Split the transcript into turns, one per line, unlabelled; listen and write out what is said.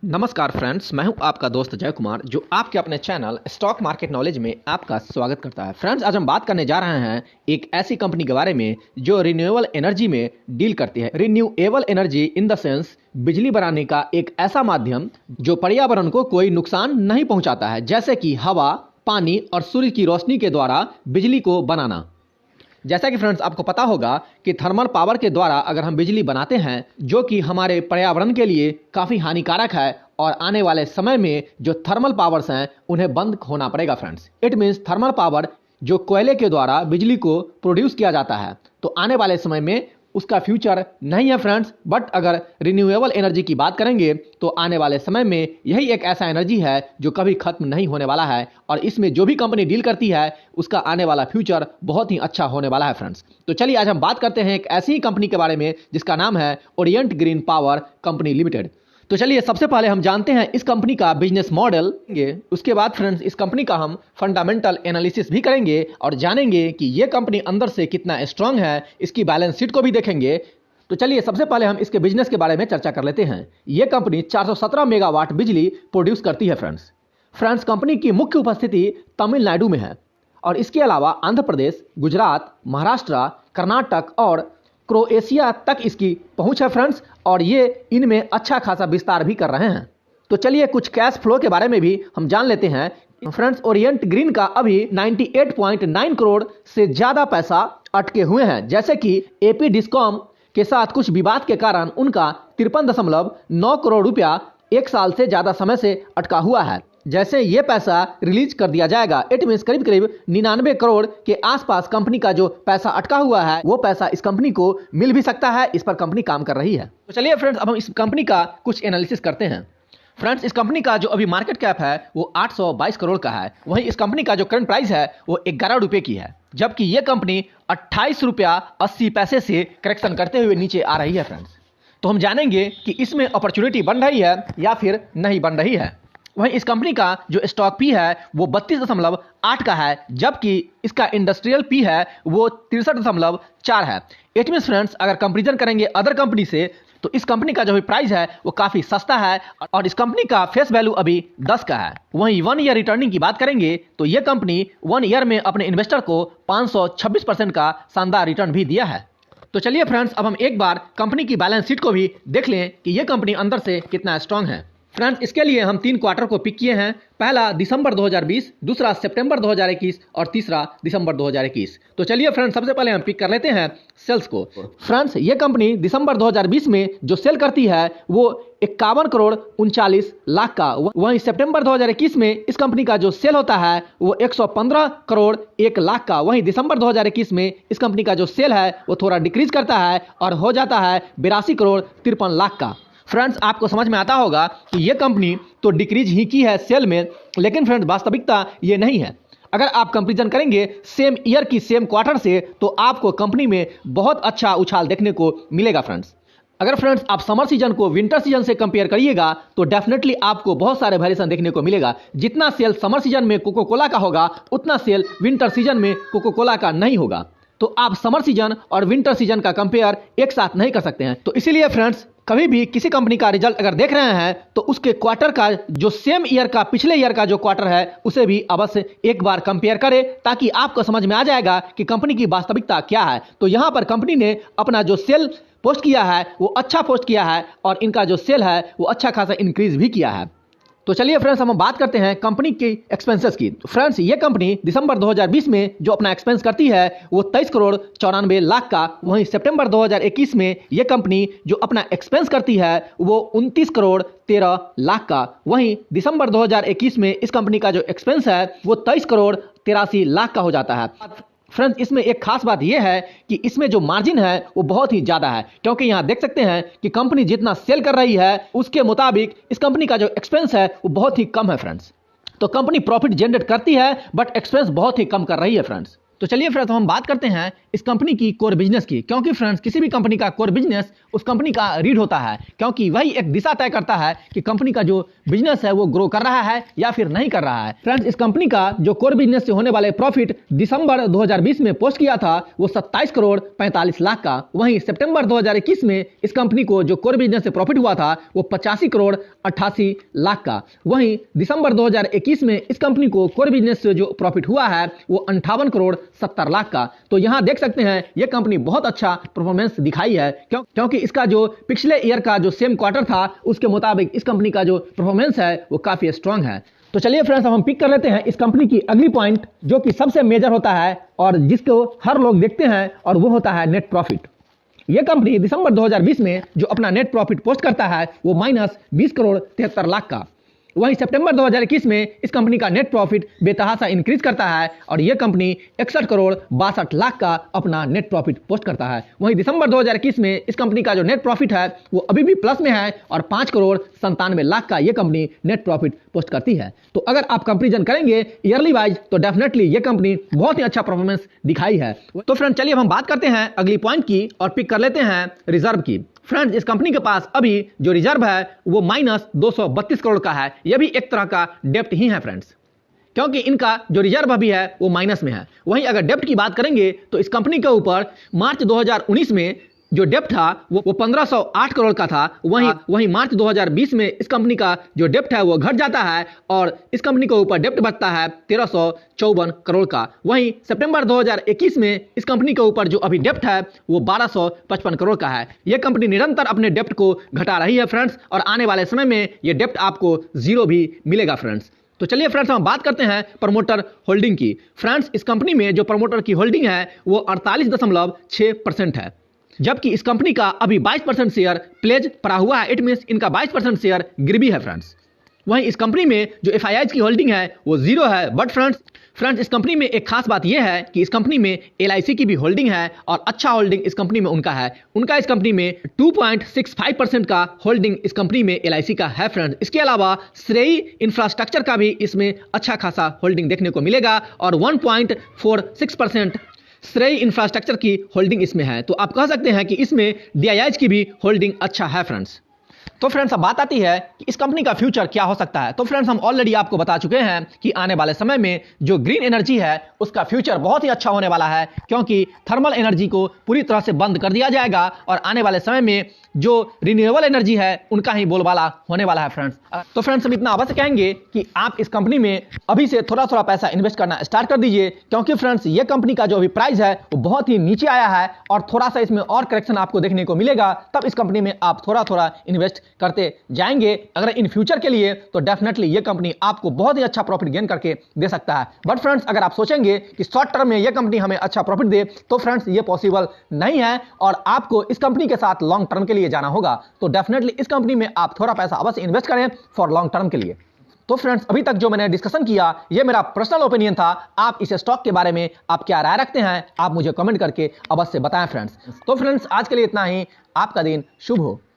नमस्कार फ्रेंड्स, मैं हूं आपका दोस्त जय कुमार जो आपके अपने चैनल स्टॉक मार्केट नॉलेज में आपका स्वागत करता है। फ्रेंड्स, आज हम बात करने जा रहे हैं एक ऐसी कंपनी के बारे में जो रिन्यूएबल एनर्जी में डील करती है। Renewable energy in the sense बिजली बनाने का एक ऐसा माध्यम जो पर्यावरण को कोई नुकसान नहीं पहुंचाता है, जैसे कि हवा, पानी और सूर्य की रोशनी के द्वारा बिजली को बनाना। जैसा कि फ्रेंड्स आपको पता होगा कि थर्मल पावर के द्वारा अगर हम बिजली बनाते हैं जो कि हमारे पर्यावरण के लिए काफ़ी हानिकारक है और आने वाले समय में जो थर्मल पावर्स हैं उन्हें बंद होना पड़ेगा। Friends, it means thermal power जो कोयले के द्वारा बिजली को प्रोड्यूस किया जाता है, तो आने वाले समय में उसका फ्यूचर नहीं है फ्रेंड्स। बट अगर रिन्यूएबल एनर्जी की बात करेंगे तो आने वाले समय में यही एक ऐसा एनर्जी है जो कभी खत्म नहीं होने वाला है और इसमें जो भी कंपनी डील करती है उसका आने वाला फ्यूचर बहुत ही अच्छा होने वाला है। फ्रेंड्स, तो चलिए आज हम बात करते हैं एक ऐसी ही कंपनी के बारे में जिसका नाम है Orient green power company limited. तो चलिए सबसे पहले हम जानते हैं इस कंपनी का बिजनेस मॉडल। उसके बाद फ्रेंड्स इस कंपनी का हम फंडामेंटल एनालिसिस भी करेंगे और जानेंगे कि ये कंपनी अंदर से कितना स्ट्रांग है, इसकी बैलेंस शीट को भी देखेंगे। तो चलिए सबसे पहले हम इसके बिजनेस के बारे में चर्चा कर लेते हैं। ये कंपनी 417 मेगावाट बिजली प्रोड्यूस करती है। फ्रेंड्स कंपनी की मुख्य उपस्थिति तमिलनाडु में है और इसके अलावा आंध्र प्रदेश, गुजरात, महाराष्ट्र, कर्नाटक और क्रोएशिया तक इसकी पहुंच है फ्रेंड्स, और ये इनमें अच्छा खासा विस्तार भी कर रहे हैं। तो चलिए कुछ कैश फ्लो के बारे में भी हम जान लेते हैं। फ्रेंड्स, ओरिएंट ग्रीन का अभी 98.9 करोड़ से ज़्यादा पैसा अटके हुए हैं, जैसे कि एपी डिस्कॉम के साथ कुछ विवाद के कारण उनका 53.9 करोड़ रुपया एक साल से ज़्यादा समय से अटका हुआ है। जैसे ये पैसा रिलीज कर दिया जाएगा, इट मीन्स करीब करीब 99 करोड़ के आसपास कंपनी का जो पैसा अटका हुआ है वो पैसा इस कंपनी को मिल भी सकता है। इस पर कंपनी काम कर रही है। तो चलिए फ्रेंड्स अब हम इस कंपनी का कुछ एनालिसिस करते हैं। फ्रेंड्स, इस कंपनी का जो अभी मार्केट कैप है वो 822 करोड़ का है। वहीं इस कंपनी का जो करंट प्राइस है वो 11 रुपये की है, जबकि ये कंपनी 28 रुपया 80 पैसे से करेक्शन करते हुए नीचे आ रही है। फ्रेंड्स, तो हम जानेंगे कि इसमें अपॉर्चुनिटी बन रही है या फिर नहीं बन रही है। वहीं इस कंपनी का जो स्टॉक पी है वो 32.8 का है, जबकि इसका इंडस्ट्रियल पी है वो 63.4 है। इट मीन्स फ्रेंड्स अगर कंपेरिजन करेंगे अदर कंपनी से तो इस कंपनी का जो भी प्राइस है वो काफ़ी सस्ता है और इस कंपनी का फेस वैल्यू अभी 10 का है। वहीं 1 ईयर रिटर्निंग की बात करेंगे तो ये कंपनी 1 ईयर में अपने इन्वेस्टर को 526% का शानदार रिटर्न भी दिया है। तो चलिए फ्रेंड्स अब हम एक बार कंपनी की बैलेंस शीट को भी देख लें कि ये कंपनी अंदर से कितना स्ट्रांग है। फ्रेंड्स, इसके लिए हम 3 क्वार्टर को पिक किए हैं। पहला दिसंबर 2020, दूसरा सितंबर 2021 और तीसरा दिसंबर 2021। तो चलिए फ्रेंड्स सबसे पहले हम पिक कर लेते हैं सेल्स को। फ्रेंड्स, ये कंपनी दिसंबर 2020 में जो सेल करती है वो 51 करोड़ 39 लाख का। वहीं सितंबर 2021 में इस कंपनी का जो सेल होता है वो 115 करोड़ 1 लाख का। वहीं दिसंबर 2021 में इस कंपनी का जो सेल है वो थोड़ा डिक्रीज करता है और हो जाता है 82 करोड़ 53 लाख का। फ्रेंड्स, आपको समझ में आता होगा कि ये कंपनी तो डिक्रीज ही की है सेल में, लेकिन फ्रेंड्स वास्तविकता ये नहीं है। अगर आप कंपेरिजन करेंगे सेम ईयर की सेम क्वार्टर से तो आपको कंपनी में बहुत अच्छा उछाल देखने को मिलेगा। फ्रेंड्स, अगर फ्रेंड्स आप समर सीजन को विंटर सीजन से कंपेयर करिएगा तो डेफिनेटली आपको बहुत सारे वेरिएशन देखने को मिलेगा। जितना सेल समर सीजन में कोको कोला का होगा उतना सेल विंटर सीजन में कोको कोला का नहीं होगा। तो आप समर सीजन और विंटर सीजन का कंपेयर एक साथ नहीं कर सकते हैं। तो इसीलिए फ्रेंड्स कभी भी किसी कंपनी का रिजल्ट अगर देख रहे हैं तो उसके क्वार्टर का जो सेम ईयर का पिछले ईयर का जो क्वार्टर है उसे भी अवश्य एक बार कंपेयर करें, ताकि आपको समझ में आ जाएगा कि कंपनी की वास्तविकता क्या है। तो यहाँ पर कंपनी ने अपना जो सेल पोस्ट किया है वो अच्छा पोस्ट किया है और इनका जो सेल है वो अच्छा खासा इंक्रीज भी किया है। तो चलिए फ्रेंड्स हम बात करते हैं कंपनी की एक्सपेंसेस की। फ्रेंड्स, ये कंपनी दिसंबर 2020 में जो अपना एक्सपेंस करती है वो 23 करोड़ 94 लाख का। वहीं सितंबर 2021 में ये कंपनी जो अपना एक्सपेंस करती है वो 29 करोड़ 13 लाख का। वहीं दिसंबर 2021 में इस कंपनी का जो एक्सपेंस है वो 23 करोड़ 83 लाख का हो जाता है। फ्रेंड्स, इसमें एक खास बात यह है कि इसमें जो मार्जिन है वो बहुत ही ज़्यादा है, क्योंकि यहाँ देख सकते हैं कि कंपनी जितना सेल कर रही है उसके मुताबिक इस कंपनी का जो एक्सपेंस है वो बहुत ही कम है। फ्रेंड्स, तो कंपनी प्रॉफिट जनरेट करती है बट एक्सपेंस बहुत ही कम कर रही है। फ्रेंड्स, तो चलिए फ्रेंड्स हम बात करते हैं इस कंपनी की कोर बिजनेस की, क्योंकि फ्रेंड्स किसी भी कंपनी का कोर बिजनेस उस कंपनी का रीड होता है, क्योंकि वही एक दिशा तय करता है कि कंपनी का जो बिजनेस है वो ग्रो कर रहा है या फिर नहीं कर रहा है। फ्रेंड्स इस कंपनी का जो कोर बिजनेस से होने वाले प्रॉफिट दिसंबर 2020 में पोस्ट किया था वो 27 करोड़ 45 लाख का, वहीं सितंबर 2021 में इस कंपनी को जो कोर बिजनेस से प्रॉफिट हुआ था वो 85 करोड़ 88 लाख का, वहीं दिसंबर 2021 में इस कंपनी को कोर बिजनेस से जो प्रॉफिट हुआ है वो 58 करोड़ 70 लाख का। तो यहां देख सकते हैं ये कंपनी बहुत अच्छा परफॉर्मेंस दिखाई है, क्योंकि इसका जो पिछले ईयर का जो सेम क्वार्टर था उसके मुताबिक इस कंपनी का जो परफॉर्मेंस है वो काफी स्ट्रांग है। तो चलिए फ्रेंड्स हम पिक कर लेते हैं इस कंपनी की अगली पॉइंट जो कि सबसे मेजर होता है और जिसको हर लोग देखते हैं, और वो होता है नेट प्रॉफिट। यह कंपनी दिसंबर 2020 में जो अपना नेट प्रॉफिट पोस्ट करता है वो -20 करोड़ 73 लाख का, वहीं सितंबर 2021 में इस कंपनी का नेट प्रॉफिट बेतहासा इंक्रीज करता है और यह कंपनी 61 करोड़ 62 लाख का अपना नेट प्रॉफिट पोस्ट करता है। वहीं दिसंबर 2021 में इस कंपनी का जो नेट प्रॉफिट है वो अभी भी प्लस में है और 5 करोड़ 97 लाख का यह कंपनी नेट प्रॉफिट पोस्ट करती है। तो अगर आप कंपेरिजन करेंगे ईयरली वाइज तो डेफिनेटली यह कंपनी बहुत ही अच्छा परफॉर्मेंस दिखाई है। तो फ्रेंड चलिए अब हम बात करते हैं अगली पॉइंट की और पिक कर लेते हैं रिजर्व की। फ्रेंड्स इस कंपनी के पास अभी जो रिजर्व है वो -232 करोड़ का है। यह भी एक तरह का डेप्ट ही है फ्रेंड्स, क्योंकि इनका जो रिजर्व अभी है वो माइनस में है। वहीं अगर डेप्ट की बात करेंगे तो इस कंपनी के ऊपर मार्च 2019 में जो डेप्ट था वो 1508 करोड़ का था, वहीं मार्च 2020 में इस कंपनी का जो डेप्ट है वो घट जाता है और इस कंपनी के ऊपर डेप्ट बचता है 1354 करोड़ का। वहीं सितंबर 2021 में इस कंपनी के ऊपर जो अभी डेप्ट है वो 1255 करोड़ का है। यह कंपनी निरंतर अपने डेप्ट को घटा रही है फ्रेंड्स, और आने वाले समय में ये डेप्ट आपको जीरो भी मिलेगा फ्रेंड्स। तो चलिए फ्रेंड्स हम बात करते हैं प्रमोटर होल्डिंग की। फ्रेंड्स इस कंपनी में जो प्रमोटर की होल्डिंग है वो 48.6% है, जबकि इस कंपनी का अभी 22% शेयर प्लेज पड़ा हुआ है। इट मींस इनका 22% शेयर गिरवी है फ्रेंड्स। वहीं इस कंपनी में जो एफआईआईज की होल्डिंग है वो जीरो है। बट फ्रेंड्स इस कंपनी में एक खास बात यह है कि इस कंपनी में एलआईसी की भी होल्डिंग है और अच्छा होल्डिंग इस कंपनी में उनका है। इस कंपनी में 2.65% का होल्डिंग इस कंपनी में एलआईसी का है फ्रेंड्स। इसके अलावा श्रेयी इंफ्रास्ट्रक्चर का भी इसमें अच्छा खासा होल्डिंग देखने को मिलेगा और 1.46% श्रेयी इंफ्रास्ट्रक्चर की होल्डिंग इसमें है। तो आप कह सकते हैं कि इसमें डीआईआईज की भी होल्डिंग अच्छा है फ्रेंड्स। तो फ्रेंड्स अब बात आती है कि इस कंपनी का फ्यूचर क्या हो सकता है। तो फ्रेंड्स हम ऑलरेडी आपको बता चुके हैं कि आने वाले समय में जो ग्रीन एनर्जी है उसका फ्यूचर बहुत ही अच्छा होने वाला है, क्योंकि थर्मल एनर्जी को पूरी तरह से बंद कर दिया जाएगा और आने वाले समय में जो रिन्यूएबल एनर्जी है उनका ही बोलबाला होने वाला है फ्रेंड्स। तो फ्रेंड्स हम इतना अवश्य कहेंगे कि आप इस कंपनी में अभी से थोड़ा थोड़ा पैसा इन्वेस्ट करना स्टार्ट कर दीजिए, क्योंकि फ्रेंड्स ये कंपनी का जो अभी प्राइस है वो बहुत ही नीचे आया है और थोड़ा सा इसमें और करेक्शन आपको देखने को मिलेगा। तब इस कंपनी में आप थोड़ा थोड़ा इन्वेस्ट करते जाएंगे अगर इन फ्यूचर के लिए, तो डेफिनेटली ये कंपनी आपको बहुत ही अच्छा प्रॉफिट गेन करके दे सकता है। बट फ्रेंड्स अगर आप सोचेंगे कि शॉर्ट टर्म में ये कंपनी हमें अच्छा प्रॉफिट दे, तो फ्रेंड्स ये पॉसिबल नहीं है और आपको इस कंपनी के साथ लॉन्ग टर्म के लिए जाना होगा। तो डेफिनेटली इस कंपनी में आप थोड़ा पैसा अवश्य इन्वेस्ट करें फॉर लॉन्ग टर्म के लिए। तो फ्रेंड्स अभी तक जो मैंने डिस्कशन किया ये मेरा पर्सनल ओपिनियन था। आप इस स्टॉक के बारे में आप क्या राय रखते हैं आप मुझे कमेंट करके अवश्य बताएं फ्रेंड्स। तो फ्रेंड्स आज के लिए इतना ही। आपका दिन शुभ हो।